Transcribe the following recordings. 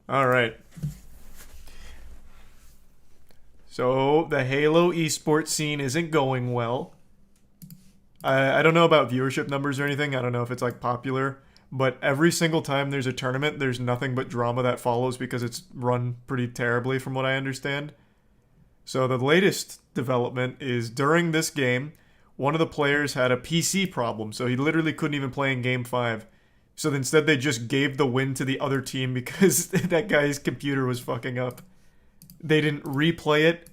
All right. So the Halo esports scene isn't going well. I don't know about viewership numbers or anything. I don't know if it's like popular, but every single time there's a tournament, there's nothing but drama that follows because it's run pretty terribly from what I understand. So the latest development is during this game, one of the players had a PC problem, so he literally couldn't even play in Game 5. So instead they just gave the win to the other team because that guy's computer was fucking up. They didn't replay it.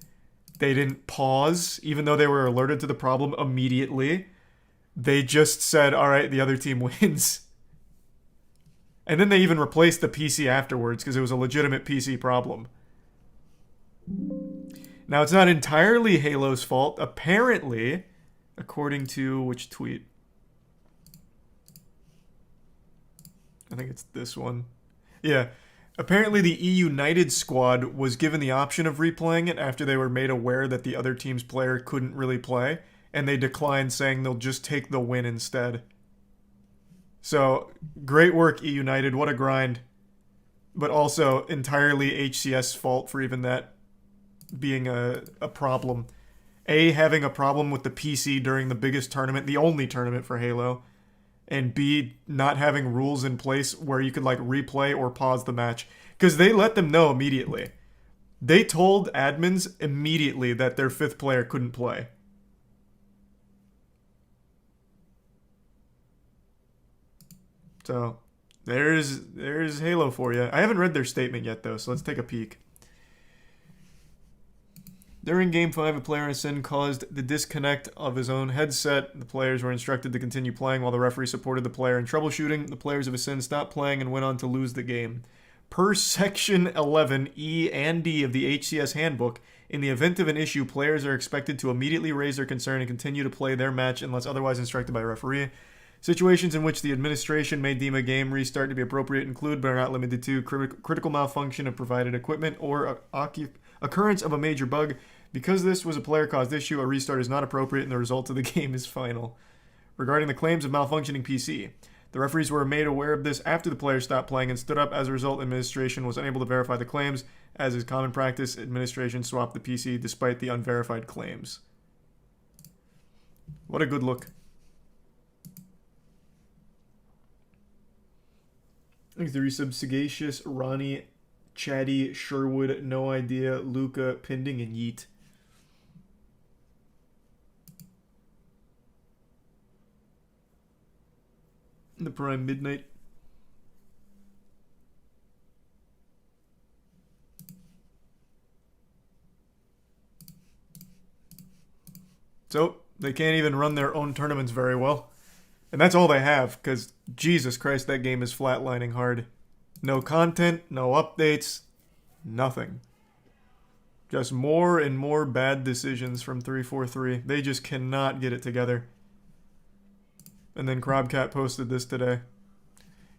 They didn't pause, even though they were alerted to the problem immediately. They just said, all right, the other team wins. And then they even replaced the PC afterwards because it was a legitimate PC problem. Now, it's not entirely Halo's fault. Apparently, according to which tweet? I think it's this one. Yeah. Apparently, the E United squad was given the option of replaying it after they were made aware that the other team's player couldn't really play, and they declined, saying they'll just take the win instead. So, great work, E United. What a grind. But also, entirely HCS's fault for even that being a problem. A, having a problem with the PC during the biggest tournament, the only tournament for Halo, and B, not having rules in place where you could like replay or pause the match. Because they let them know immediately. They told admins immediately that their fifth player couldn't play. So, there's Halo for you. I haven't read their statement yet though, so let's take a peek. During Game 5, a player on Sin caused the disconnect of his own headset. The players were instructed to continue playing while the referee supported the player in troubleshooting. The players of Sin stopped playing and went on to lose the game. Per Section 11, E and D of the HCS Handbook, in the event of an issue, players are expected to immediately raise their concern and continue to play their match unless otherwise instructed by a referee. Situations in which the administration may deem a game restart to be appropriate include, but are not limited to, critical malfunction of provided equipment or occurrence of a major bug. Because this was a player-caused issue, a restart is not appropriate and the result of the game is final. Regarding the claims of malfunctioning PC, the referees were made aware of this after the player stopped playing and stood up. As a result, administration was unable to verify the claims. As is common practice, administration swapped the PC despite the unverified claims. What a good look. Thanks to resub Sagacious, Ronnie, Chatty, Sherwood, No Idea, Luca, Pending, and Yeet. The Prime Midnight. So, they can't even run their own tournaments very well. And that's all they have, because Jesus Christ, that game is flatlining hard. No content, no updates, nothing. Just more and more bad decisions from 343. They just cannot get it together. And then Crobcat posted this today.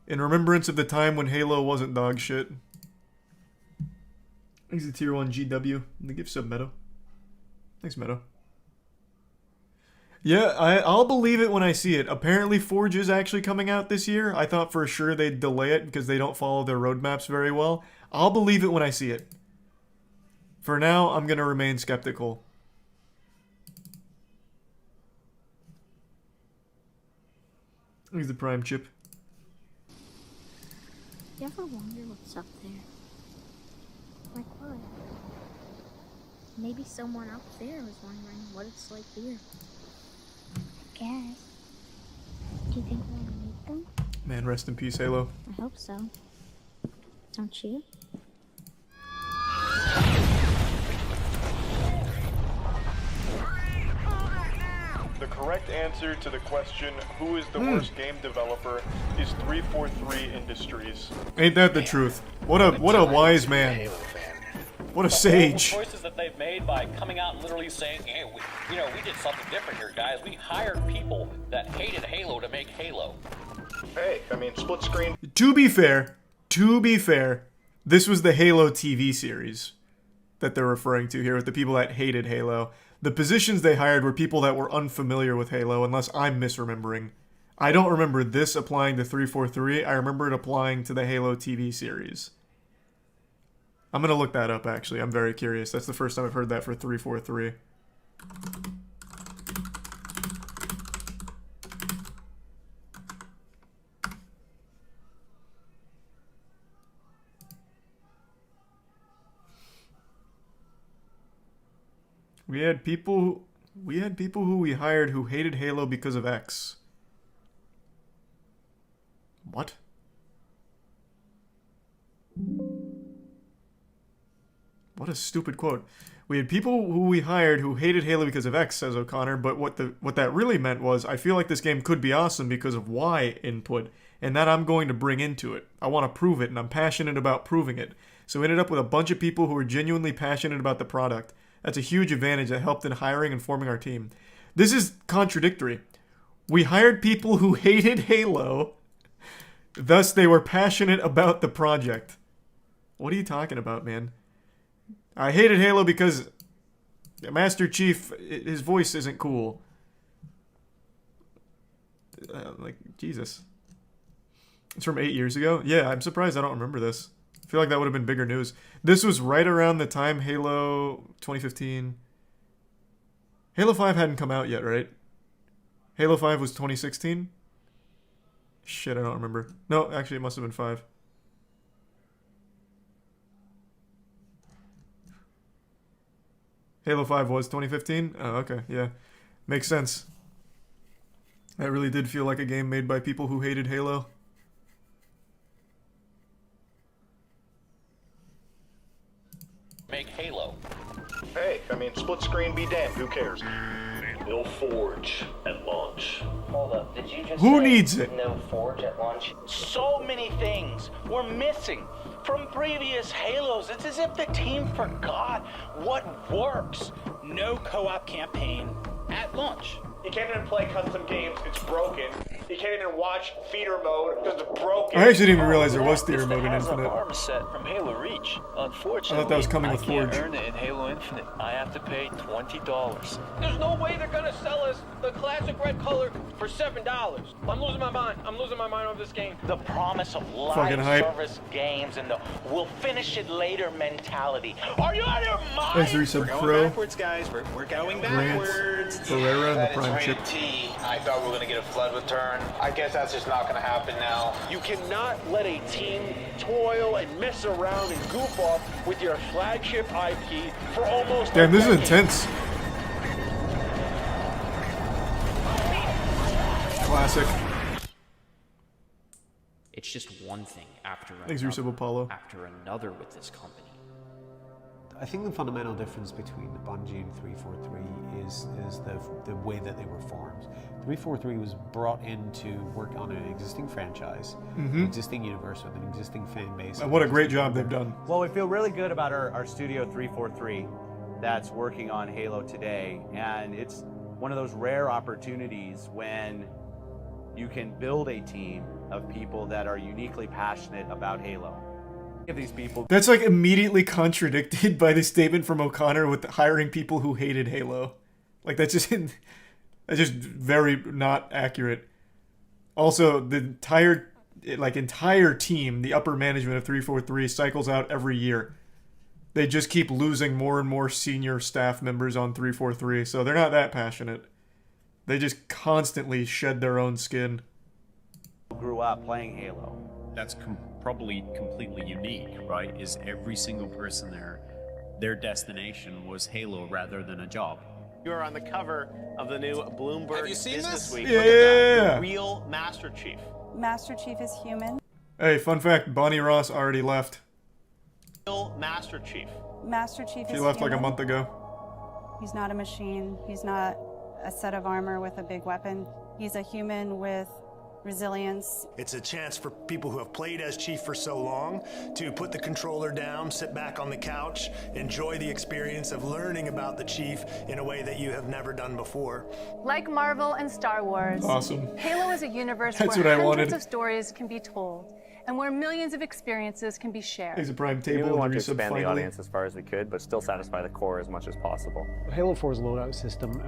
In remembrance of the time when Halo wasn't dog shit. Thanks to Tier 1 GW. And the gift sub Meadow. Thanks, Meadow. Yeah, I'll believe it when I see it. Apparently Forge is actually coming out this year. I thought for sure they'd delay it because they don't follow their roadmaps very well. I'll believe it when I see it. For now, I'm going to remain skeptical. Here's the Prime chip. You ever wonder what's up there? Like what? Maybe someone up there was wondering what it's like here. I guess. Do you think we'll meet them? Man, rest in peace, Halo. I hope so. Don't you? The correct answer to the question, who is the worst game developer, is 343 Industries. Ain't that the truth? What a wise man. What a sage. The choices that they've made by coming out and literally saying, hey, we did something different here, guys. We hired people that hated Halo to make Halo. Hey, I mean, split screen. To be fair, this was the Halo TV series that they're referring to here with the people that hated Halo. The positions they hired were people that were unfamiliar with Halo, unless I'm misremembering. I don't remember this applying to 343. I remember it applying to the Halo TV series. I'm gonna look that up, actually. I'm very curious. That's the first time I've heard that for 343. We had people who we hired who hated Halo because of X. What? What a stupid quote. We had people who we hired who hated Halo because of X, says O'Connor, but what that really meant was, I feel like this game could be awesome because of Y input, and that I'm going to bring into it. I want to prove it, and I'm passionate about proving it. So we ended up with a bunch of people who were genuinely passionate about the product. That's a huge advantage that helped in hiring and forming our team. This is contradictory. We hired people who hated Halo, thus they were passionate about the project. What are you talking about, man? I hated Halo because Master Chief, his voice isn't cool. Like, Jesus. It's from 8 years ago? Yeah, I'm surprised I don't remember this. I feel like that would have been bigger news. This was right around the time Halo 2015. Halo 5 hadn't come out yet, right? Halo 5 was 2016? Shit, I don't remember. No, actually, it must have been 5. Halo 5 was 2015? Oh, okay, yeah. Makes sense. That really did feel like a game made by people who hated Halo. Make Halo. Hey, I mean, split screen be damned. Who cares? No forge at launch. Hold up, did you just Who say needs it? no forge at launch? So many things were missing from previous Halos. It's as if the team forgot what works. No co-op campaign at launch. You can't even play custom games, it's broken. You can't even watch feeder mode because it's broken. I actually didn't even realize there was theater It's mode the in heads-up Infinite. arm set from Halo Reach. Unfortunately, I thought that was coming with I can't Forge. earn it in Halo Infinite. I have to pay $20. There's no way they're gonna sell us the classic red color for $7. I'm losing my mind. I'm losing my mind over this game. The promise of Fucking live hype. service games and the we'll finish it later mentality. Are you out of your mind? Thanks, Resub Pro, Guys, we're going Grant, Ferreira, and the Prime Chip. I thought we were gonna get a flood return. I guess that's just not gonna happen now. You cannot let a team toil and mess around and goof off with your flagship IP for almost Damn, a this is decade. intense. Classic. It's just one thing after Thanks, another, Resub Apollo. after another with this company. I think the fundamental difference between Bungie and 343 is the way that they were formed. 343 was brought in to work on an existing franchise, an existing universe with an existing fan base. What a great job they've done. Well, we feel really good about our studio 343 that's working on Halo today, and it's one of those rare opportunities when you can build a team of people that are uniquely passionate about Halo. Give these people. That's like immediately contradicted by the statement from O'Connor with hiring people who hated Halo. Like that's just very not accurate. Also, the entire team, the upper management of 343 cycles out every year. They just keep losing more and more senior staff members on 343, so they're not that passionate. They just constantly shed their own skin. Grew up playing Halo. That's probably completely unique, right? Is every single person there, their destination was Halo rather than a job. You are on the cover of the new Bloomberg Have you seen Business this? Week. Yeah. Look at that. The real Master Chief. Master Chief is human. Hey, fun fact, Bonnie Ross already left. Real Master Chief. Master Chief is She left like a human. month ago. He's not a machine. He's not a set of armor with a big weapon. He's a human with resilience. It's a chance for people who have played as Chief for so long to put the controller down, sit back on the couch, enjoy the experience of learning about the Chief in a way that you have never done before. Like Marvel and Star Wars, Awesome. Halo is a universe That's where what I hundreds wanted. of stories can be told and where millions of experiences can be shared. Thanks a Prime We Table. want to Resub expand the finally. audience as far as we could, but still satisfy the core as much as possible. Halo 4's loadout system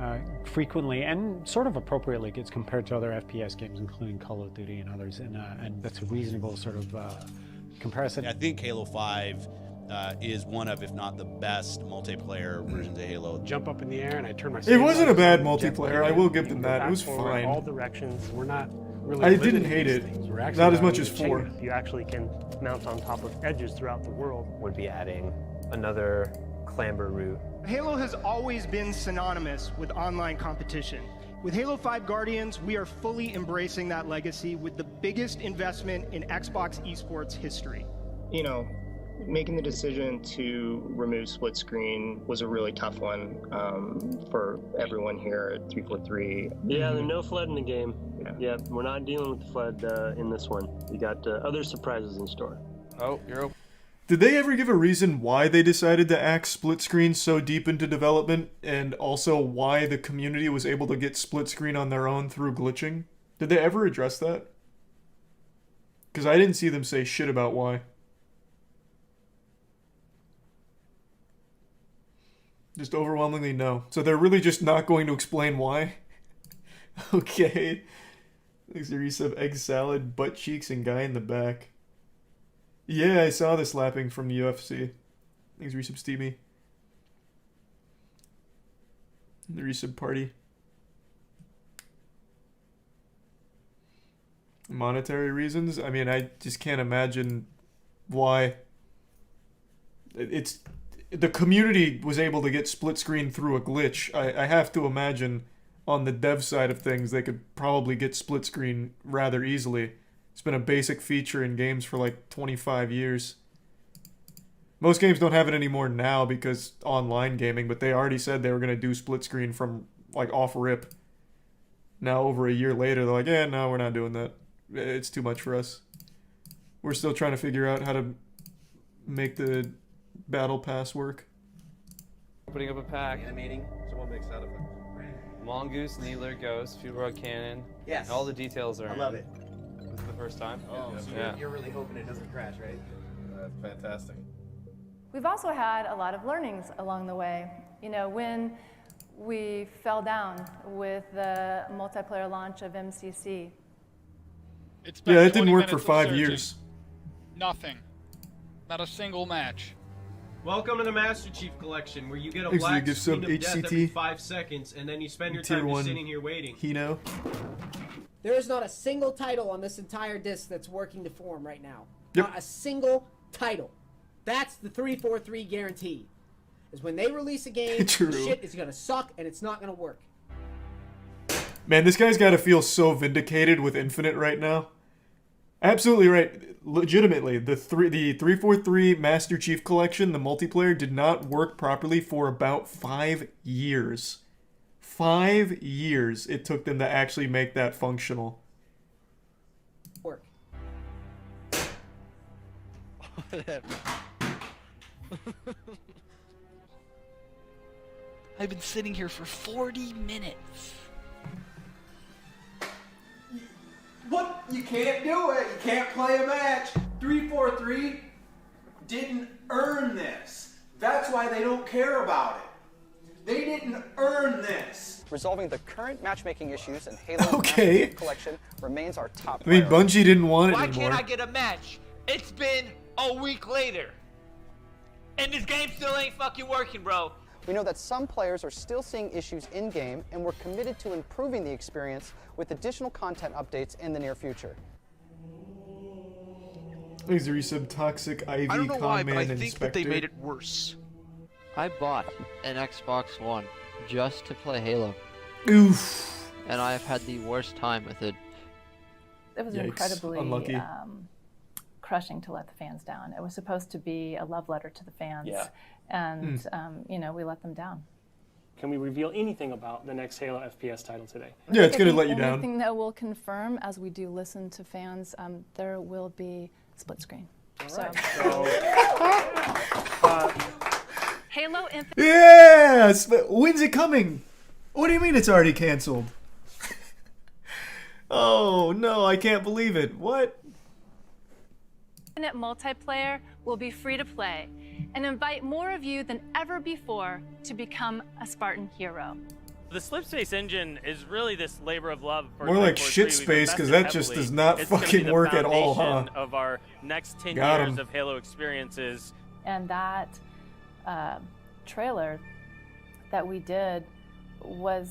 frequently and sort of appropriately gets compared to other FPS games, including Call of Duty and others, and that's a reasonable sort of comparison. I think Halo 5 is one of, if not the best, multiplayer versions of Halo. Jump up in the air and I turn my. It wasn't a bad jet multiplayer. plane I will in, give you them go that. It back was forward, fine. All directions. We're not really. I didn't limited hate these it. things. We're actually Not as much allowing as you to 4. change it. You actually can mount on top of edges throughout the world. Would be adding another clamber route. Halo has always been synonymous with online competition. With Halo 5 Guardians, we are fully embracing that legacy with the biggest investment in Xbox esports history. You know, making the decision to remove split screen was a really tough one for everyone here at 343. Yeah, there's no flood in the game. Yeah, we're not dealing with the flood in this one. We got other surprises in store. Oh, you're open. Did they ever give a reason why they decided to axe split screen so deep into development, and also why the community was able to get split screen on their own through glitching? Did they ever address that? Because I didn't see them say shit about why. Just overwhelmingly no. So they're really just not going to explain why? Okay. Thanks, Arisa. Egg salad, butt cheeks, and guy in the back. Yeah, I saw the slapping from the UFC. Thanks, Resub Stevie. The Resub party. Monetary reasons? I mean, I just can't imagine why. It's... The community was able to get split screen through a glitch. I have to imagine on the dev side of things, they could probably get split screen rather easily. It's been a basic feature in games for like 25 years. Most games don't have it anymore now because online gaming, but they already said they were going to do split screen from like off rip. Now over a year later, they're like, yeah, no, we're not doing that. It's too much for us. We're still trying to figure out how to make the battle pass work. Putting up a pack. Animating. Someone makes that effect. Mongoose, Needler, Ghost, Field Rod Cannon. Yes. All the details are I love it. This is the first time? Oh, so yeah. you're really hoping it doesn't crash, right? That's fantastic. We've also had a lot of learnings along the way. You know, when we fell down with the multiplayer launch of MCC. Yeah, it didn't work for 5 years. Nothing. Not a single match. Welcome to the Master Chief Collection, where you get a Thanks, black give screen some of death HCT. every 5 seconds, and then you spend your Tier time just 1 sitting here waiting. Hino. There is not a single title on this entire disc that's working to form right now. Yep. Not a single title. That's the 343 guarantee. Is when they release a game, True. shit is gonna suck and it's not gonna work. Man, this guy's got to feel so vindicated with Infinite right now. Absolutely right. Legitimately, the 343 Master Chief Collection, the multiplayer, did not work properly for about 5 years. 5 years it took them to actually make that functional. Work. I've been sitting here for 40 minutes. What? You can't do it. You can't play a match. 343 didn't earn this. That's why they don't care about it. They didn't earn this. Resolving the current matchmaking issues in Halo Okay. Master Chief Collection remains our top I mean, priority. Bungie didn't want it Why anymore. can't I get a match? It's been a week later. And this game still ain't fucking working, bro. We know that some players are still seeing issues in-game, and we're committed to improving the experience with additional content updates in the near future. Thanks, Resub Toxic Ivy I don't know why, but I Conman think that they Inspector. made it worse. I bought an Xbox One just to play Halo. Oof. And I have had the worst time with it. It was Yikes. incredibly Unlucky. crushing to let the fans down. It was supposed to be a love letter to the fans. Yeah. And, you know, we let them down. Can we reveal anything about the next Halo FPS title today? Yeah, it's gonna let you The down. only thing that will confirm, as we do listen to fans, there will be split screen. Halo Infinite. Yes! But when's it coming? What do you mean it's already canceled? Oh, no, I can't believe it. What? Infinite multiplayer will be free to play and invite more of you than ever before to become a Spartan hero. The Slipspace engine is really this labor of love. For More like 343. shit We've space, 'cause invested that just heavily. does not It's gonna be fucking the work at all, foundation huh? Of our next 10 Got years 'em. of Halo experiences And that trailer that we did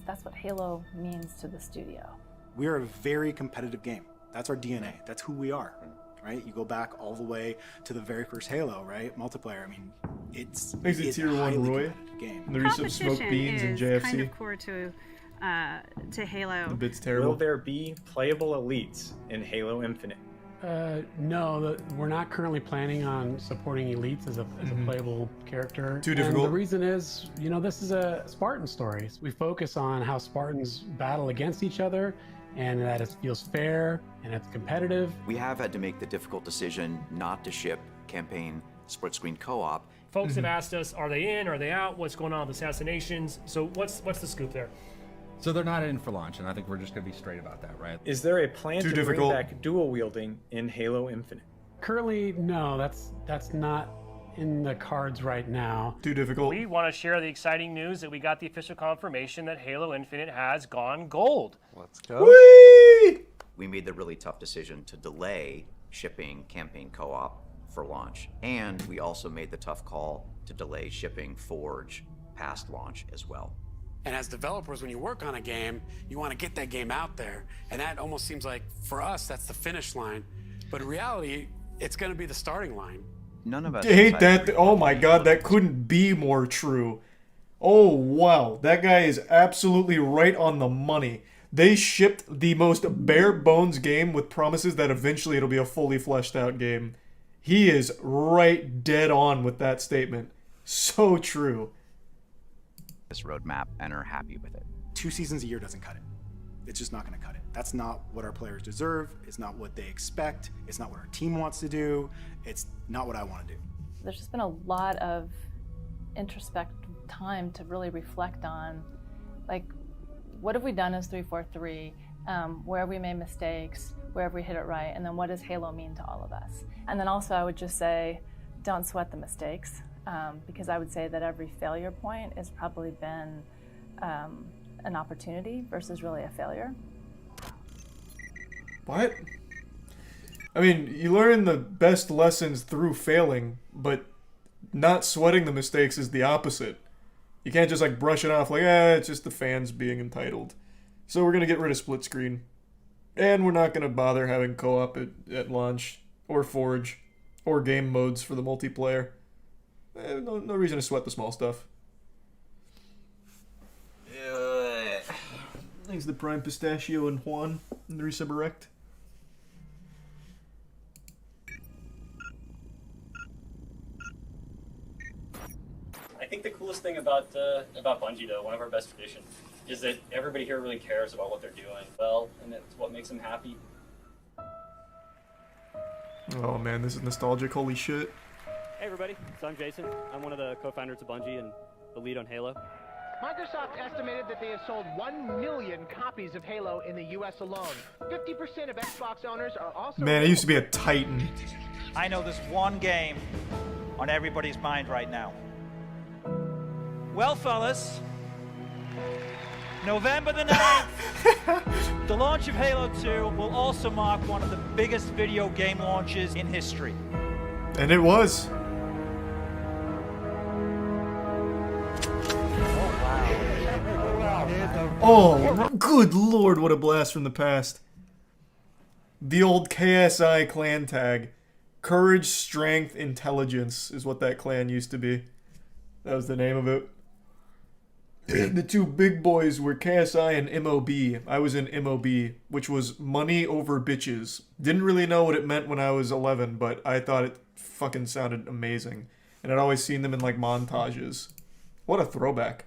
that's what Halo means to the studio. We are a very competitive game. That's our DNA. That's who we are, right? You go back all the way to the very first Halo, right? Multiplayer. I mean, it's Makes it tier 1 Roy. Game. The use of smoke beans and JFC. Kind of core to Halo. The bit's terrible. Will there be playable elites in Halo Infinite? No, we're not currently planning on supporting elites as a playable character. Too difficult. And the reason is, this is a Spartan story. We focus on how Spartans battle against each other, and that it feels fair and it's competitive. We have had to make the difficult decision not to ship campaign split screen co-op. Folks have asked us, are they in, are they out, what's going on with assassinations? So what's the scoop there? So they're not in for launch, and I think we're just going to be straight about that, right? Is there a plan to bring back dual wielding in Halo Infinite? Currently, no, that's not in the cards right now. Too difficult. We want to share the exciting news that we got the official confirmation that Halo Infinite has gone gold. Let's go. Whee! We made the really tough decision to delay shipping campaign co-op for launch, and we also made the tough call to delay shipping Forge past launch as well. And as developers, when you work on a game, you want to get that game out there. And that almost seems like, for us, that's the finish line. But in reality, it's going to be the starting line. None of us I hate that. Oh my god, that couldn't be more true. Oh wow, that guy is absolutely right on the money. They shipped the most bare bones game with promises that eventually it'll be a fully fleshed out game. He is right dead on with that statement. So true. This roadmap and are happy with it. 2 seasons a year doesn't cut it. It's just not going to cut it. That's not what our players deserve. It's not what they expect. It's not what our team wants to do. It's not what I want to do. There's just been a lot of introspective time to really reflect on, like, what have we done as 343? Where have we made mistakes? Where have we hit it right? And then what does Halo mean to all of us? And then also I would just say, don't sweat the mistakes. Because I would say that every failure point has probably been an opportunity versus really a failure. What? I mean, you learn the best lessons through failing, but not sweating the mistakes is the opposite. You can't just like brush it off like, it's just the fans being entitled. So we're going to get rid of split screen. And we're not going to bother having co-op at launch, or Forge, or game modes for the multiplayer. No reason to sweat the small stuff. Thanks to Prime Pistachio and Juan and the Resuberect. I think the coolest thing about Bungie, though, one of our best traditions, is that everybody here really cares about what they're doing well, and it's what makes them happy. Oh man, this is nostalgic. Holy shit. Hey everybody, so I'm Jason. I'm one of the co-founders of Bungie and the lead on Halo. Microsoft estimated that they have sold 1 million copies of Halo in the US alone. 50% of Xbox owners are also... Man, I used to be a titan. I know there's one game on everybody's mind right now. Well, fellas, November the 9th, the launch of Halo 2 will also mark one of the biggest video game launches in history. And it was. Oh, good lord, what a blast from the past. The old KSI clan tag. Courage, Strength, Intelligence is what that clan used to be. That was the name of it. The two big boys were KSI and MOB. I was in MOB, which was money over bitches. Didn't really know what it meant when I was 11, but I thought it fucking sounded amazing. And I'd always seen them in like montages. What a throwback.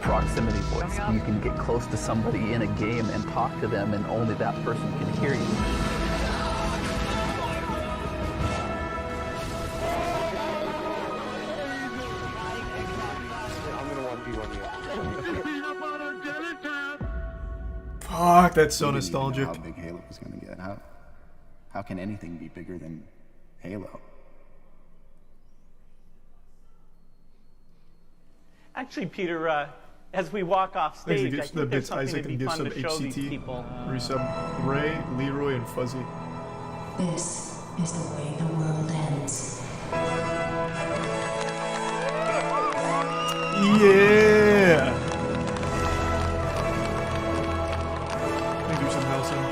Proximity voice. You can get close to somebody in a game and talk to them, and only that person can hear you. Fuck, that's so nostalgic. How big Halo was going to get. How can anything be bigger than Halo? Actually, Peter, as we walk off stage. I The think there's bits something Isaac to be and gift fun sub to show these HCT. people. Resub Ray, Leroy, and Fuzzy. This is the way the world ends. Yeah! Let me do some housing.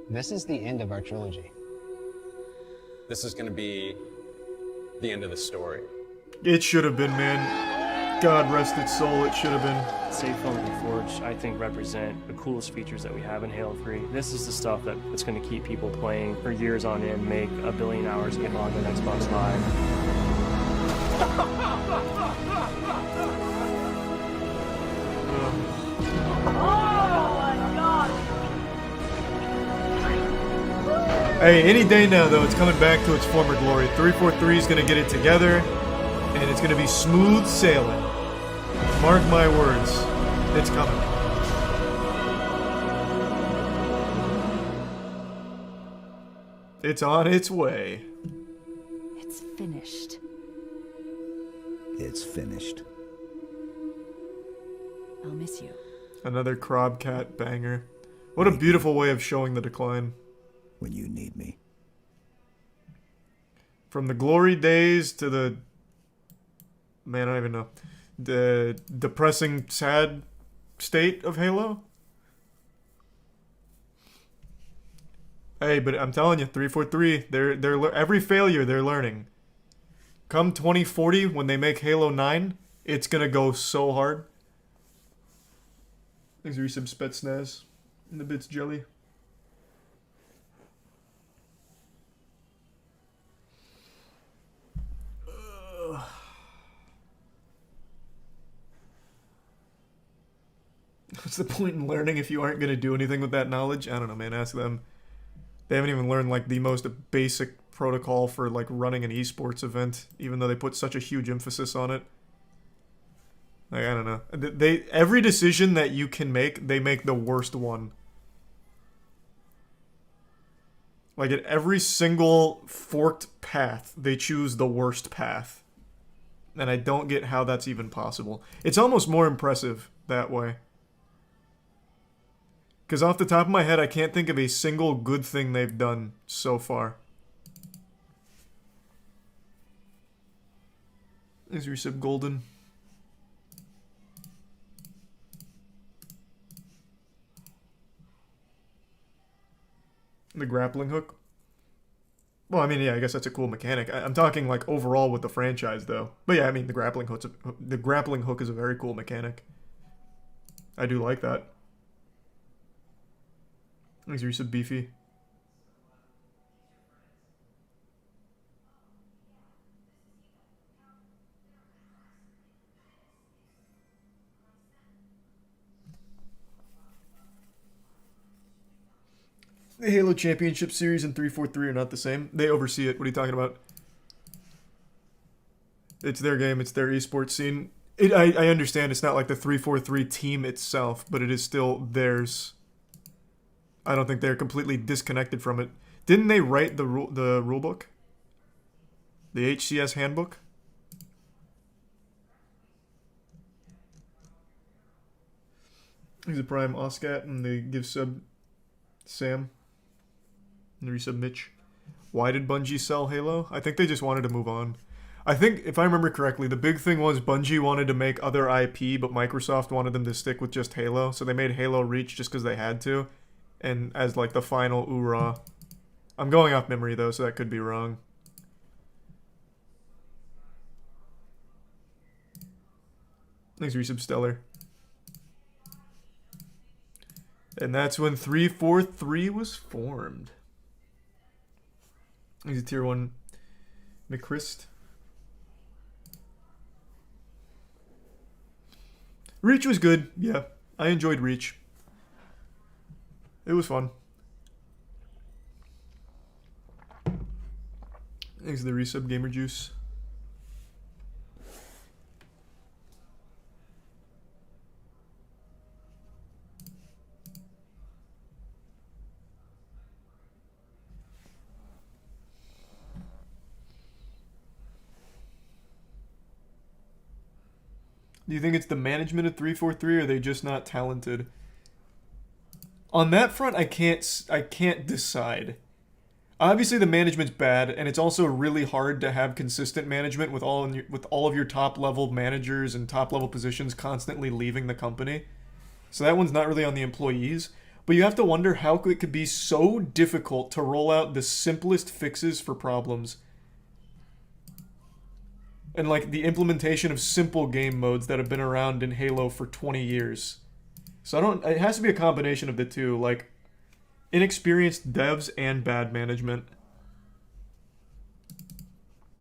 This is the end of our trilogy. This is going to be the end of the story. It should have been, man. God rest its soul, it should have been. Safe Film and Forge, I think, represent the coolest features that we have in Halo 3. This is the stuff that's going to keep people playing for years on end, make 1 billion hours, get logged on Xbox Live. Hey, any day now, though, it's coming back to its former glory. 343 is going to get it together, and it's going to be smooth sailing. Mark my words, it's coming. It's on its way. It's finished. It's finished. I'll miss you. Another Crobcat banger. What a beautiful way of showing the decline. When you need me. From the glory days to the... Man, I don't even know. The depressing, sad state of Halo? Hey, but I'm telling you, 343, they're every failure they're learning. Come 2040, when they make Halo 9, it's gonna go so hard. Thanks for some Spetsnaz in the bits jelly. What's the point in learning if you aren't going to do anything with that knowledge? I don't know, man. Ask them. They haven't even learned, like, the most basic protocol for, like, running an esports event, even though they put such a huge emphasis on it. Like, I don't know. Every decision that you can make, they make the worst one. Like, at every single forked path, they choose the worst path. And I don't get how that's even possible. It's almost more impressive that way. Because off the top of my head, I can't think of a single good thing they've done so far. Is Resub Golden? The grappling hook? Well, I mean, yeah, I guess that's a cool mechanic. I'm talking, like, overall with the franchise, though. But yeah, I mean, the grappling hook is a very cool mechanic. I do like that. Thanks, Resub Beefy. The Halo Championship Series and 343 are not the same. They oversee it. What are you talking about? It's their game. It's their esports scene. I understand it's not like the 343 team itself, but it is still theirs. I don't think they're completely disconnected from it. Didn't they write the rule book? The HCS handbook? He's a prime Oscat, and they give sub Sam. And resub Mitch. Why did Bungie sell Halo? I think they just wanted to move on. I think, if I remember correctly, the big thing was Bungie wanted to make other IP, but Microsoft wanted them to stick with just Halo, so they made Halo Reach just because they had to. And as, like, the final oorah. I'm going off memory, though, so that could be wrong. Thanks, Resub Stellar. And that's when 343 was formed. He's a tier 1 McChrist. Reach was good, yeah. I enjoyed Reach. It was fun. Thanks to the resub Gamer Juice. Do you think it's the management of 343, or are they just not talented? On that front, I can't decide. Obviously, the management's bad, and it's also really hard to have consistent management with all of your top-level managers and top-level positions constantly leaving the company. So that one's not really on the employees. But you have to wonder how it could be so difficult to roll out the simplest fixes for problems. And like the implementation of simple game modes that have been around in Halo for 20 years. So it has to be a combination of the two, like inexperienced devs and bad management.